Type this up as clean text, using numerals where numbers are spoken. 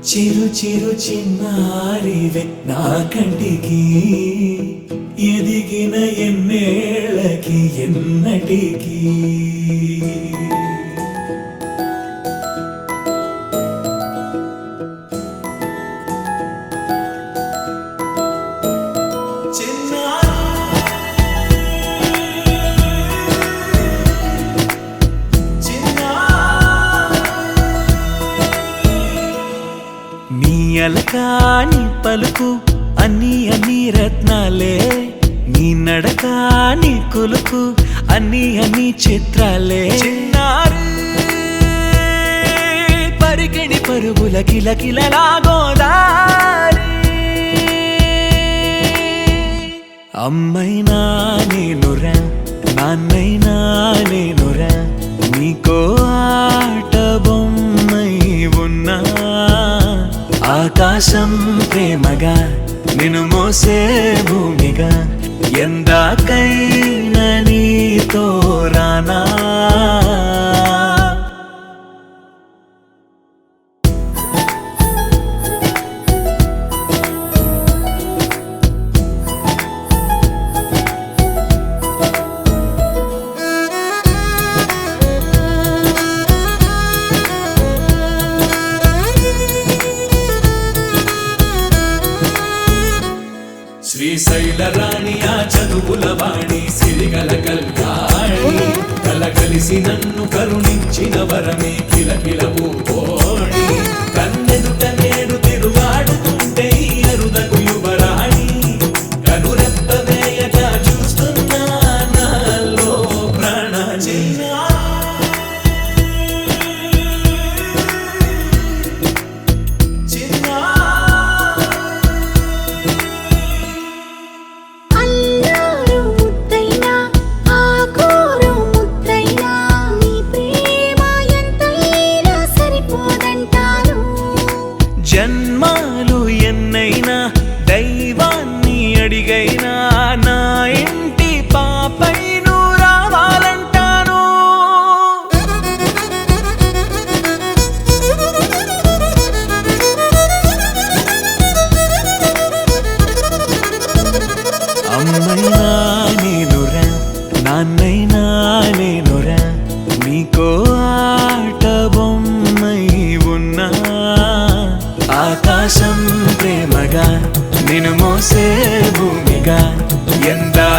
చిరు చిరు చిన్నారివే నా కంటికి ఎదిగిన ఎన్నేళ్ళకి ఎన్నటికి అలకాని పలుకు అన్ని రత్నాలే నీ నడకాని కొలుకు అన్ని చిత్రాలే పరికిణి పరుగుల కిలకిలలాగోదారి అమ్మైనా నేనురా నాన్నైనా నేనురా నీకో ఆట బొమ్మై ఉన్నా ఆకాశం ప్రేమగా నిన్ను మోసే భూమిగా ఎందాకైనా నీతో రానా శ్రీశైల రాణి ఆ చదువుల వాణి సిరిగల కల్యాణి కలగలిసి నన్ను కరుణించిన వరమే కిలకిల పూకోణి కన్నెదుట నేడు తిరుగాడుతుంటే అరుదకు యువరాణి కనురెప్ప వేయగా చూస్తున్నా నాలో ప్రాణ జన్మాలు ఎన్నైనా దైవాన్ని అడిగైనా నా ఇంటి పాపై నువ్వు రావాలంటాను అమ్మైనా నేనురా నాన్నైనా నేనురా నీకో ఆట బొమ్మై ఉన్నా ఆకాశం ప్రేమగా నిన్ను మోసే భూమిగా ఎందా